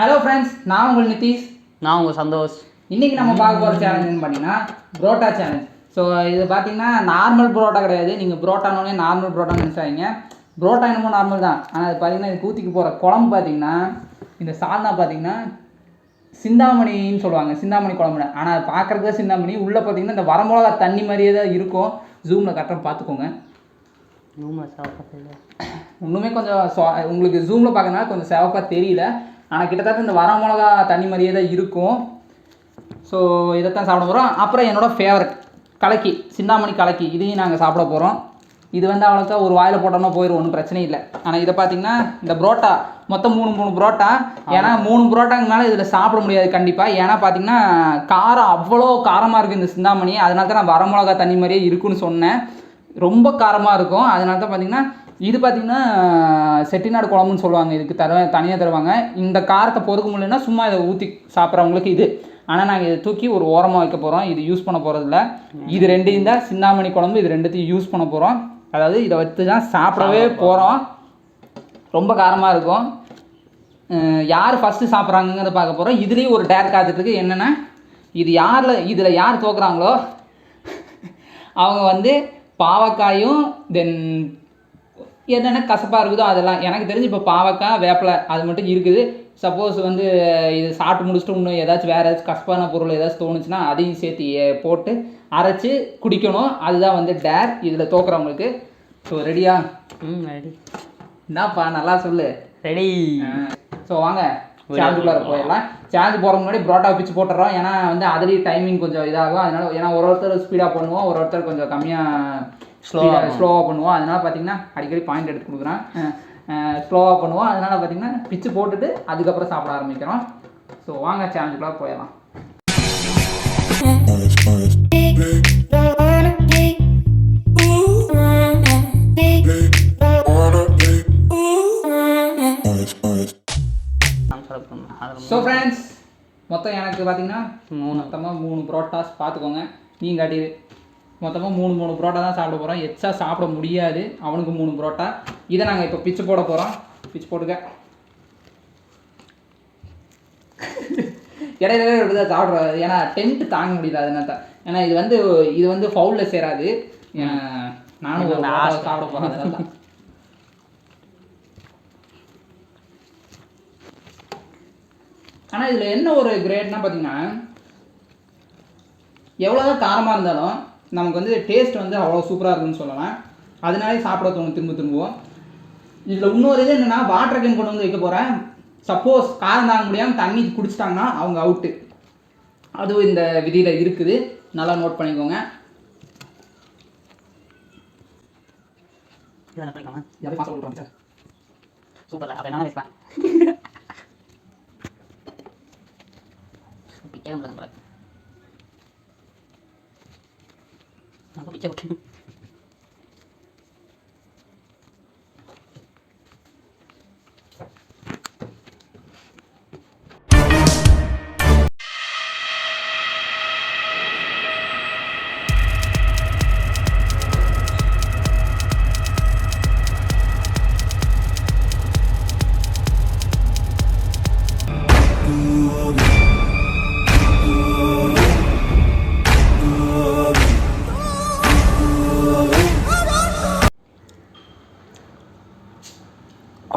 Hello friends, நான் உங்கள் நிதிஷ். நான் உங்கள் சந்தோஷ். இன்றைக்கி நம்ம பார்க்க போகிற சேலஞ்சுன்னு பார்த்தீங்கன்னா புரோட்டா சேலஞ்ச். ஸோ இது பார்த்தீங்கன்னா நார்மல் புரோட்டா கிடையாது. நீங்கள் புரோட்டானோடனே நார்மல் புரோட்டான்னு நினச்சாங்க. புரோட்டா என்னமோ நார்மல் தான். ஆனால் அது பார்த்தீங்கன்னா இது ஊற்றிக்கு போகிற குழம்பு பார்த்தீங்கன்னா இந்த சால்னா பார்த்தீங்கன்னா சிந்தாமணின்னு சொல்லுவாங்க. சிந்தாமணி குழம்புன்னு. ஆனால் அது பார்க்குறதுக்கு சிந்தாமணி. உள்ளே பார்த்தீங்கன்னா இந்த வரமிளகா தண்ணி மாதிரியே தான் இருக்கும். ஜூமில் கரெக்டாக பார்த்துக்கோங்க. இன்னுமே கொஞ்சம் உங்களுக்கு ஜூமில் பார்க்கறதுனால கொஞ்சம் சிவப்பாக தெரியல. ஆனால் கிட்டத்தட்ட இந்த வரமிளகா தண்ணி மாதிரியே தான் இருக்கும். ஸோ இதைத்தான் சாப்பிட போகிறோம். அப்புறம் என்னோடய ஃபேவரட் கலக்கி, சிந்தாமணி கலக்கி, இதையும் நாங்கள் சாப்பிட போகிறோம். இது வந்து அவ்வளோக்கா ஒரு வாயில் போட்டோம்னா போயிடும், ஒன்றும் பிரச்சனை இல்லை. ஆனால் இதை பார்த்தீங்கன்னா இந்த புரோட்டா மொத்தம் மூணு புரோட்டா. ஏன்னா 3 புரோட்டாக்கு மேலே இதில் சாப்பிட முடியாது கண்டிப்பாக. ஏன்னா பார்த்தீங்கன்னா காரம் அவ்வளோ காரமாக இருக்குது இந்த சிந்தாமணி. அதனால தான் நான் வரமிளகா தண்ணி மாதிரியே இருக்குன்னு சொன்னேன். ரொம்ப காரமாக இருக்கும். அதனால தான் பார்த்தீங்கன்னா இது பார்த்திங்கன்னா செட்டிநாடு குழம்புன்னு சொல்லுவாங்க. இதுக்கு தனியாக தருவாங்க. இந்த காரத்தை பொறுக்க முடியலன்னா சும்மா இதை ஊற்றி சாப்பிட்றவங்களுக்கு இது. ஆனால் நாங்கள் இதை தூக்கி ஒரு ஓரமாக வைக்க போகிறோம். இது யூஸ் பண்ண போகிறதில்ல. இது ரெண்டையும் தான் சிந்தாமணி குழம்பு, இது ரெண்டுத்தையும் யூஸ் பண்ண போகிறோம். அதாவது இதை வச்சு தான் சாப்பிடவே போகிறோம். ரொம்ப காரமாக இருக்கும். யார் ஃபஸ்ட்டு சாப்பிட்றாங்கிறத பார்க்க போகிறோம். இதுலேயும் ஒரு டேர் காத்துட்ருக்கு. என்னென்னா இதில் யார் தோக்குறாங்களோ அவங்க வந்து பாவக்காயும் தென் என்னென்ன கசப்பாக இருக்குதோ அதெல்லாம். எனக்கு தெரிஞ்சு இப்போ பாவக்காய் வேப்பிலை அது மட்டும் இருக்குது. சப்போஸ் வந்து இது சாப்பிட்டு முடிச்சுட்டு இன்னும் ஏதாச்சும் வேறு ஏதாச்சும் கசப்பான பொருள் ஏதாச்சும் தோணுச்சுன்னா அதையும் சேர்த்து போட்டு அரைச்சி குடிக்கணும். அதுதான் வந்து டேர் இதில் தோக்குறவங்களுக்கு. ஸோ ரெடியா? ரெடி. என்னப்பா நல்லா சொல்லு. ரெடி. ஸோ வாங்க சேலஞ்சுக்குள்ளே போயிடலாம். சேலஞ்சு போகிற முன்னாடி புரோட்டா பிச்சு போட்டுறோம். ஏன்னா வந்து அதுலேயும் டைமிங் கொஞ்சம் இதாகும். அதனால் ஏன்னா ஒருத்தர் ஸ்பீடாக பண்ணுவோம், ஒருத்தர் கொஞ்சம் கம்மியாக ஸ்லோவாக பண்ணுவோம். அதனால் பார்த்திங்கன்னா அடிக்கடி பாயிண்ட் எடுத்து கொடுக்குறேன். ஸ்லோவாக பண்ணுவோம். அதனால் பார்த்திங்கன்னா பிச்சு போட்டுட்டு அதுக்கப்புறம் சாப்பிட ஆரம்பிக்கிறோம். ஸோ வாங்க சேலஞ்சுக்குள்ளே போயிடலாம். ஸோ ஃப்ரெண்ட்ஸ், மொத்தம் எனக்கு பார்த்தீங்கன்னா மொத்தமாக 3 புரோட்டாஸ் பார்த்துக்கோங்க. நீங்கள் காட்டிடு மொத்தமாக 3 புரோட்டா தான் சாப்பிட போகிறோம். எக்ஸ்ட்ரா சாப்பிட முடியாது. அவனுக்கு 3 புரோட்டா. இதை நாங்கள் இப்போ பிச்சு போட போகிறோம். பிச்சு போட்டுக்க. இடையில இப்படி தான் சாப்பிட்றோம். ஏன்னா டென்ட்டு தாங்க முடியல. அதனால தான். ஏன்னா இது வந்து ஃபவுலில் சேராது. நானும் ஒரு சாப்பிட போகிறேன். அதனால தான். ஆனால் இதில் என்ன ஒரு கிரேட்னா பார்த்தீங்கன்னா எவ்வளோதான் காரமாக இருந்தாலும் நமக்கு வந்து டேஸ்ட் வந்து அவ்வளோ சூப்பராக இருக்குன்னு சொல்லலாம். அதனாலே சாப்பிட தோணும் திரும்புவோம். இதில் இன்னொரு இது என்னென்னா வாட்டர் கேன் கொண்டு வந்து வைக்க போகிறேன். சப்போஸ் காரம் தாங்க முடியாமல் தண்ணி குடிச்சிட்டாங்கன்னா அவங்க அவுட்டு. அதுவும் இந்த விதியில் இருக்குது. நல்லா நோட் பண்ணிக்கோங்க. சூப்பர். அப்போ என்ன வைப்பேன்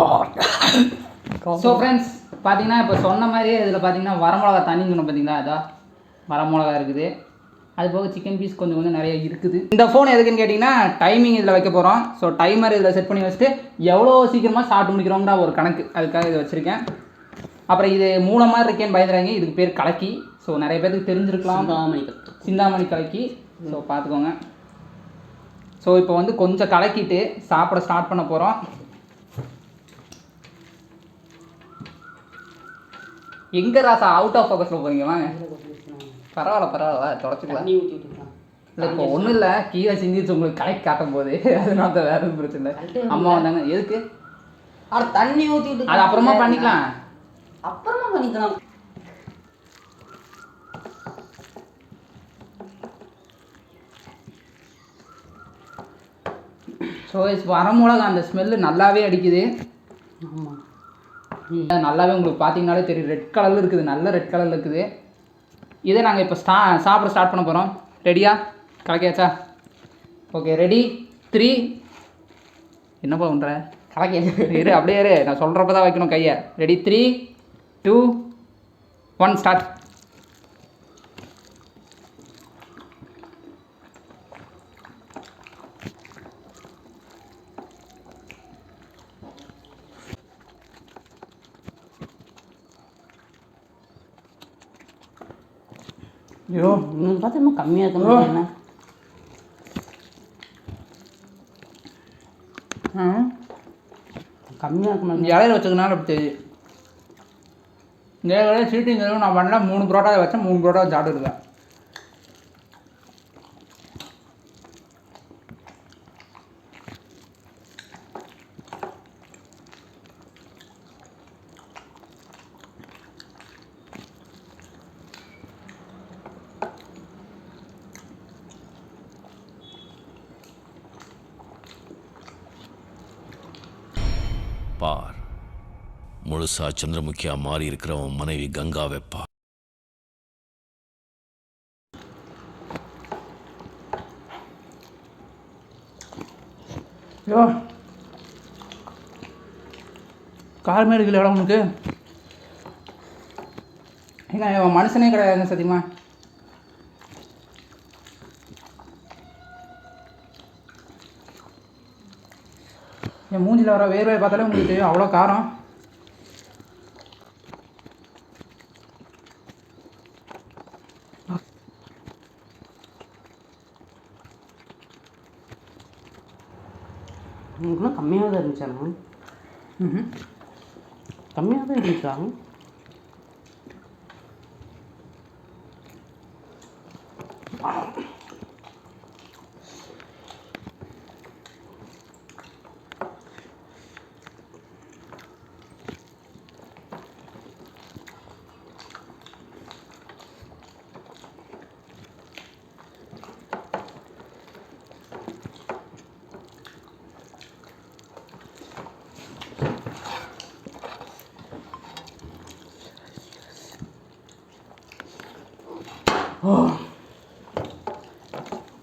ஓகே. ஸோ ஃப்ரெண்ட்ஸ், பார்த்தீங்கன்னா இப்போ சொன்ன மாதிரியே இதில் பார்த்தீங்கன்னா வரமிளகா தண்ணின்னு சொன்ன பார்த்தீங்களா, அதான் வரமிளகா இருக்குது. அது போக சிக்கன் பீஸ் கொஞ்சம் நிறைய இருக்குது. இந்த ஃபோன் எதுக்குன்னு கேட்டிங்கன்னா டைமிங் இதில் வைக்க போகிறோம். ஸோ டைமர் இதில் செட் பண்ணி வச்சுட்டு எவ்வளோ சீக்கிரமாக சாப்பிட்டு முடிக்கிறோம்னா ஒரு கணக்கு. அதுக்காக இதை வச்சுருக்கேன். அப்புறம் இது மூலமாக இருக்கேன்னு பயந்துறாங்க. இதுக்கு பேர் கலக்கி. ஸோ நிறைய பேருக்கு தெரிஞ்சிருக்கலாம். சிந்தாமணி கலக்கி. ஸோ பார்த்துக்கோங்க. ஸோ இப்போ வந்து கொஞ்சம் கலக்கிட்டு சாப்பிட ஸ்டார்ட் பண்ண போகிறோம். எங்கே ராசா அவுட் ஆஃப் ஃபோக்கஸில் போகிறீங்க? வாங்க. பரவாயில்ல தொடச்சிக்கலாம். இல்லை இப்போ ஒன்றும் இல்லை, கீழே சிந்திச்சு உங்களுக்கு கலக்கி காட்டும் போது அதனால தான் வேறு எதுவும் பிரச்சனை இல்லை. அம்மா வந்தாங்க. எதுக்கு? தண்ணி ஊற்றி விட்டு அது அப்புறமா பண்ணிக்கலாம். ஸோ வரமிளகா அந்த ஸ்மெல்லு நல்லாவே அடிக்குது. ஆமாம். நல்லாவே உங்களுக்கு பார்த்தீங்கனாலே தெரியும், ரெட் கலரில் இருக்குது, நல்ல ரெட் கலரில் இருக்குது. இதை நாங்கள் இப்போ சாப்பிட ஸ்டார்ட் பண்ண போகிறோம். ரெடியா? கலக்கியாச்சா? Okay, ready 3. என்னப்பா பண்ணுற? இரு, அப்படியே இரு, நான் சொல்கிறப்ப தான் வைக்கணும் கையை. Ready 3 2 1 start. ஐயோ, இன்னும் பார்த்து இன்னும் கம்மியாக இருக்க என்ன கம்மியாக இருக்க இலையில வச்சதுனால அப்படி தெரியுது. இந்த சீட்டிங் நான் பண்ணல, 3 புரோட்டா வச்சேன், 3 புரோட்டா சாப்பிட்டுருக்கேன். பார், முழுசா சந்திரமுகியா மாறி இருக்கிறவன் மனைவி கங்காவை பார். ஐயோ, காரமே இருக்குல்ல இடம் உனக்கு. ஏங்க மனுஷனே கிடையாதுங்க சத்தியமா. என் மூஞ்சில் வர வேர்வை பார்த்தாலே உங்களுக்கு தெரியும், அவ்வளோ காரம். இன்னும் கம்மியாக தான் இருந்துச்சாண்ணா? கம்மியாக தான் இருந்துச்சா?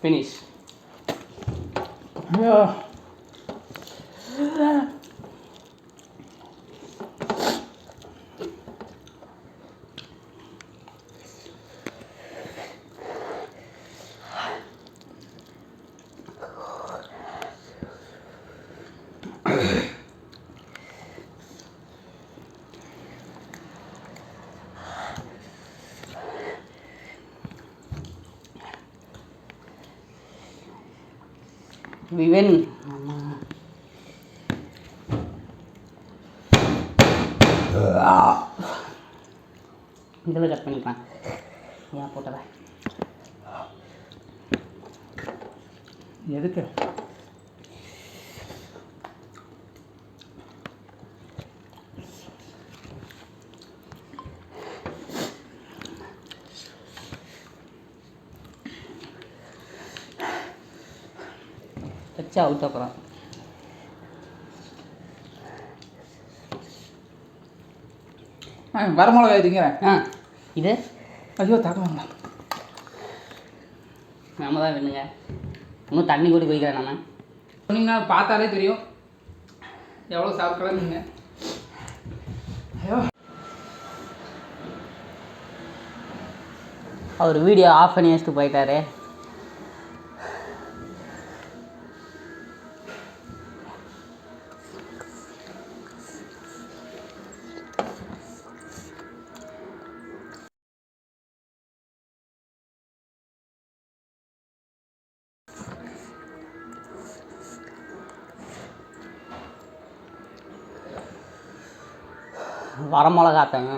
ஃபினிஷ். ஐயோ, விவன் இதில் கட் பண்ணிக்கலாம். ஏன் போட்டதா? எதுக்கு? வச்சு அவுட் அப்புறம் வரமிளகா இதுங்கிறேன். இது ஐயோ தாக்க வேண்டாம். நம்ம தான் வேணுங்க. இன்னும் தண்ணி கூட குடிக்கிறேன் நம்ம. சொன்னீங்கன்னா பார்த்தாலே தெரியும் எவ்வளோ சாப்பிட்றீங்க. ஐயோ, அவர் வீடியோ ஆஃப் பண்ணி வச்சுட்டு போயிட்டாரு. வரமிளகாத்தங்க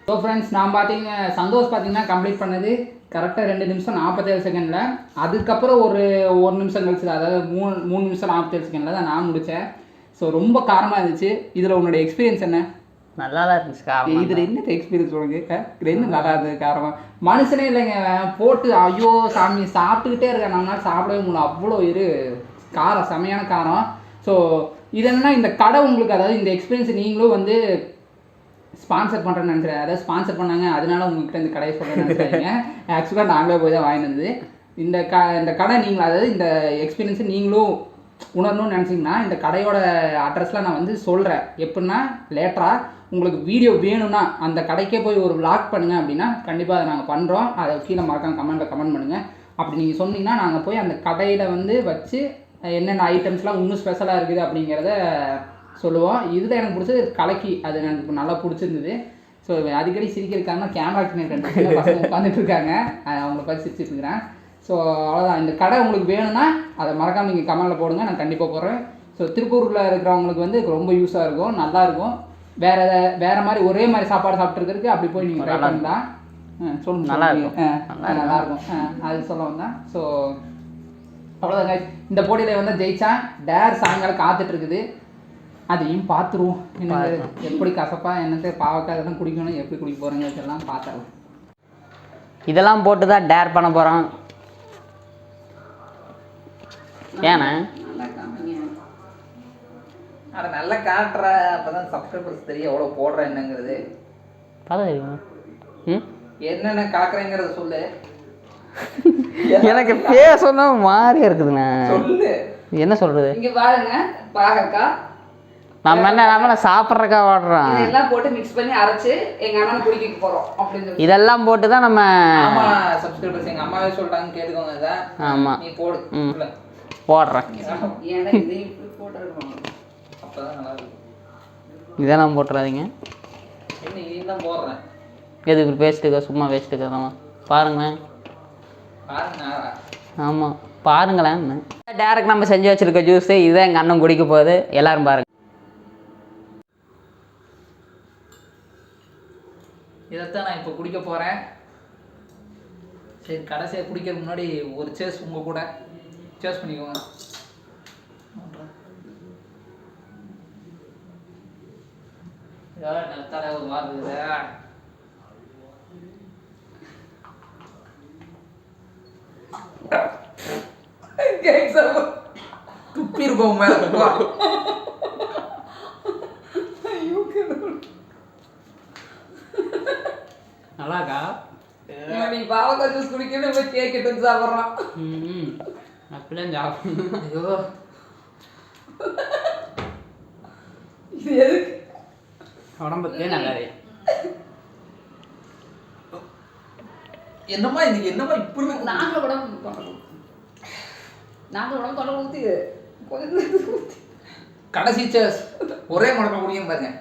ஸோ ஃப்ரெண்ட்ஸ், நான் சந்தோஷ் பார்த்தீங்கன்னா கம்ப்ளீட் பண்ணது கரெக்டாக 2 நிமிஷம் 47 செகண்டில். அதுக்கப்புறம் ஒரு 1 நிமிஷம் கழிச்சு, அதாவது 3 நிமிஷம் 47 செகண்டில் தான் நான் முடித்தேன். ஸோ ரொம்ப காரமாக இருந்துச்சு. இதில் உன்னோட எக்ஸ்பீரியன்ஸ் என்ன? நல்லா தான் இருந்துச்சு காரம். இதில் என்ன எக்ஸ்பீரியன்ஸ் உனக்கு? என்ன நல்லா இருந்தது காரமாக? மனுஷனே இல்லைங்க போட்டு ஐயோ சாமி சாப்பிட்டுக்கிட்டே இருக்கேன், நம்மளால சாப்பிடவே முடியல, அவ்வளோ காரம், செமையான காரம். ஸோ இது என்னன்னா இந்த கடை உங்களுக்கு, அதாவது இந்த எக்ஸ்பீரியன்ஸ் நீங்களும் வந்து ஸ்பான்சர் பண்ணுறேன்னு நினைக்கிறேன். அதாவது ஸ்பான்சர் பண்ணாங்க அதனால உங்கள்கிட்ட இந்த கடையை சொல்ல நினைக்கிறீங்க. ஆக்சுவலாக நாங்களே போய் தான் வாங்கிட்டு வந்தது. இந்த கடை நீங்கள், அதாவது இந்த எக்ஸ்பீரியன்ஸை நீங்களும் உணரணும்னு நினச்சிங்கன்னா இந்த கடையோட அட்ரஸ்லாம் நான் வந்து சொல்கிறேன். எப்படின்னா லேட்டராக உங்களுக்கு வீடியோ வேணும்னா அந்த கடைக்கே போய் ஒரு vlog பண்ணுங்கள் அப்படின்னா கண்டிப்பாக அதை நாங்கள் பண்ணுறோம். அதை கீழே மறக்காம கமெண்ட் பண்ணுங்கள். அப்படி நீங்கள் சொன்னீங்கன்னா நாங்கள் போய் அந்த கடையில் வந்து வச்சு என்னென்ன ஐட்டம்ஸ்லாம் இன்னும் ஸ்பெஷலாக இருக்குது அப்படிங்கிறத சொல்லுவோம். இதுதான் எனக்கு பிடிச்சது கலக்கி, அது எனக்கு இப்போ நல்லா பிடிச்சிருந்தது. ஸோ அடிக்கடி சிரிக்கிறதுக்காக கேமரா 2 பசங்க உட்காந்துட்டு இருக்காங்க, அவங்கள பார்த்து சிரிச்சிட்டு இருக்கிறேன். ஸோ அவ்வளோதான். இந்த கடை உங்களுக்கு வேணும்னா அதை மறக்காமல் நீங்கள் கமெண்டில் போடுங்க, நான் கண்டிப்பாக போடுறேன். ஸோ திருப்பூரில் இருக்கிறவங்களுக்கு வந்து ரொம்ப யூஸாக இருக்கும், நல்லாயிருக்கும். வேறு மாதிரி ஒரே மாதிரி சாப்பாடு சாப்பிட்ருக்கிறதுக்கு அப்படி போய் நீங்கள் ட்ரை பண்ணலாம். சொல்லுங்கள். நல்லாயிருக்கும் அது சொல்ல வந்தேன். ஸோ அவ்வளோதாங்க. இந்த போட்டியில் வந்து ஜெயிச்சா டேர் சாயங்காலம் காத்துட்ருக்குது, அதையும் பார்த்துருவோம். என்னது எப்படி கசப்பா என்னத்தை பாவக்காய் இதெல்லாம் குடிக்கணும், எப்படி குடிக்க போகிறோங்க இதெல்லாம் பார்த்துடலாம். இதெல்லாம் போட்டு தான் டேர் பண்ண போகிறோம். ஏன்னா நல்லா காமிங்க, அதை நல்லா காட்டுற, அப்போ தான் சப்ஸ்கிரைபர்ஸ் தெரியும் எவ்வளோ போடுற என்னங்கிறது. பார்த்தா தெரியுமா? என்னென்ன காக்குறேங்கிறத சொல்லு. எனக்கு பேசணும்னா மாதிரியா இருக்குதுண்ணா. சொல்லு, என்ன சொல்கிறது? இங்கே பாருங்க, பாகக்கா நம்ம சாப்பிட்றக்கா வாடுறோம். இதெல்லாம் போட்டு மிக்ஸ் பண்ணி அரைச்சு எங்கள் அண்ணன் குடிக்க போகிறோம் அப்படின்னு இதெல்லாம் போட்டு தான் நம்ம. ஆமாம் சப்ஸ்கிரைபர்ஸ் எங்கள் அம்மாவே சொல்லிட்டாங்க, கேட்டுக்கோங்க இதை. ஆமாம் நீ போடு. போடுறேன். ஏன்னா இதை இப்படி போட்டுருக்கோம், அப்போ தான் நல்லா இருக்கும். இதெல்லாம் போட்டுறாதீங்க. என்ன இதையும் போடுறேன், எது இப்படி வேஸ்ட்டுக்கா, சும்மா வேஸ்ட்டுக்கா தான். பாருங்களேன். பாருங்க. ஆமாம் பாருங்களேன். டேரக்ட் நம்ம செஞ்சு வச்சுருக்க ஜூஸு இதுதான் எங்கள் அண்ணன் குடிக்க போகுது, எல்லோரும் பாருங்கள். இதைத்தான் நான் இப்போ குடிக்க போகிறேன். சரி, கடைசியாக குடிக்கிறதுக்கு முன்னாடி ஒரு சேஸ் உங்கள் கூட சேஸ் பண்ணிக்கோங்க. நிலத்தால ஒரு மாதிரி துப்பி இருக்கோம் மேல. நல்லாக்கா? நீ பாவக்காய் ஜூஸ் குடிக்கணும், போய் கேக் எடுத்து சாப்பிட்றான். அப்படிலாம் சாப்பிடணும். ஐயோ, இது எதுக்கு? உடம்புக்கே நல்லாது. என்னம்மா இன்னைக்கு என்னம்மா இப்படி இருக்கு? நாங்கள் உடம்பு தொலை ஊற்றி கடைசி சேஸ் ஒரே முடக்க குடிக்கும் பாருங்க.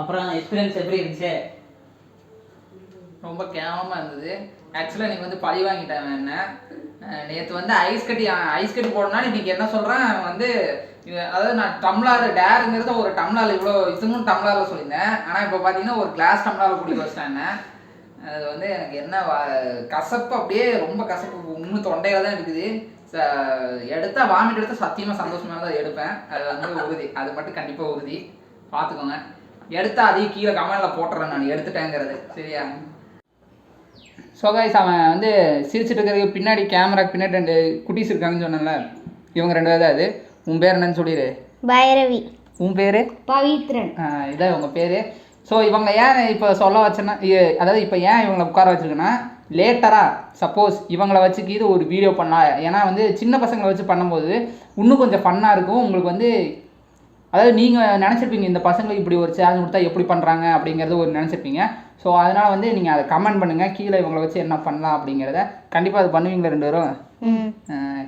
அப்புறம் எக்ஸ்பீரியன்ஸ் எப்படி இருந்துச்சு? ரொம்ப கேவலமாக இருந்தது. ஆக்சுவலாக நீங்கள் வந்து பழி வாங்கிட்டேன். என்ன நேற்று வந்து ஐஸ் கட்டி போடணும்னா இன்றைக்கி என்ன சொல்கிறேன் வந்து, அதாவது நான் டம்ளார் டேருங்கிறத ஒரு டம்ளார் இவ்வளோ இதுவும் டம்ளாரில் சொல்லியிருந்தேன். ஆனால் இப்போ பார்த்தீங்கன்னா ஒரு கிளாஸ் டம்ளாரில் குடிக்க வச்சிட்டேன். அது வந்து எனக்கு என்ன கசப்பு, அப்படியே ரொம்ப கசப்பு, இன்னும் தொண்டையில் தான் இருக்குது. எடுத்தால் வாமிட் எடுத்தால் சத்தியமாக சந்தோஷமாக தான் எடுப்பேன், அது வந்து உறுதி, அது மட்டும் கண்டிப்பாக உறுதி, பார்த்துக்கோங்க. எடுத்தால் அதையும் கீழே கமெண்டில் போட்டுறேன் நான் எடுத்துட்டேங்கிறது, சரியா? ஸோ கைஸ், அவன் வந்து சிரிச்சிட்டு இருக்கிறதுக்கு பின்னாடி கேமராக்கு பின்னாடி 2 குட்டீஸ் இருக்காங்கன்னு சொன்னேன்ல, இவங்க 2 பேர் தான். அது உன் பேர் என்னன்னு சொல்லிடு. பைரவி. உன் பேர்? பவித்ரன். இதான் உங்கள் பேர். ஸோ இவங்க ஏன் இப்போ சொல்ல வச்சேன்னா, அதாவது இப்போ ஏன் இவங்களை உட்கார வச்சுருக்கேன்னா, லேட்டராக சப்போஸ் இவங்களை வச்சுக்கிது ஒரு வீடியோ பண்ணலாம். ஏன்னா வந்து சின்ன பசங்களை வச்சு பண்ணும்போது இன்னும் கொஞ்சம் ஃபன்னாக இருக்கும் உங்களுக்கு வந்து. அதாவது நீங்கள் நினச்சிருப்பீங்க இந்த பசங்களுக்கு இப்படி ஒரு சேலஞ்ச் கொடுத்தா எப்படி பண்ணுறாங்க அப்படிங்கிறது ஒரு நினச்சிருப்பீங்க. ஸோ அதனால் வந்து நீங்கள் அதை கமெண்ட் பண்ணுங்கள் கீழே, இவங்களை வச்சு என்ன பண்ணலாம் அப்படிங்கிறத. கண்டிப்பாக அது பண்ணுவீங்களா 2 பேரும்?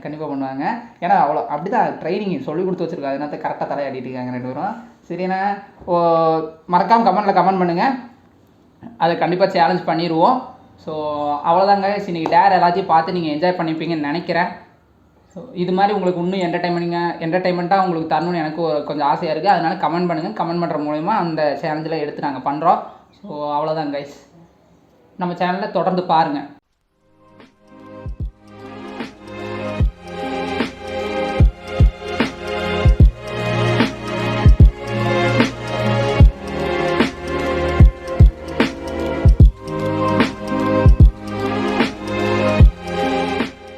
கண்டிப்பாக பண்ணுவாங்க. ஏன்னா அவ்வளோ அப்படி தான் ட்ரைனிங் சொல்லி கொடுத்து வச்சுருக்காங்க, அதனால கரெக்டாக தலையாடிட்டு இருக்காங்க 2 பேரும். சரிண்ணா, மறக்காமல் கமெண்டில் கமெண்ட் பண்ணுங்கள், அதை கண்டிப்பாக சேலஞ்ச் பண்ணிடுவோம். ஸோ அவ்வளோதாங்க. இன்றைக்கி டேர் எல்லாத்தையும் பார்த்து நீங்கள் என்ஜாய் பண்ணிப்பீங்கன்னு நினைக்கிறேன். ஸோ இது மாதிரி உங்களுக்கு இன்னும் என்டர்டைன்மெண்ட்டாக உங்களுக்கு தரணும்னு எனக்கு கொஞ்சம் ஆசையாக இருக்குது. அதனால் கமெண்ட் பண்ணுங்கள். கமெண்ட் பண்ணுற மூலயமா அந்த சேலஞ்சில் எடுத்து நாங்கள் பண்ணுறோம். ஸோ அவ்வளோதான் கைஸ். நம்ம சேனலில் தொடர்ந்து பாருங்கள்.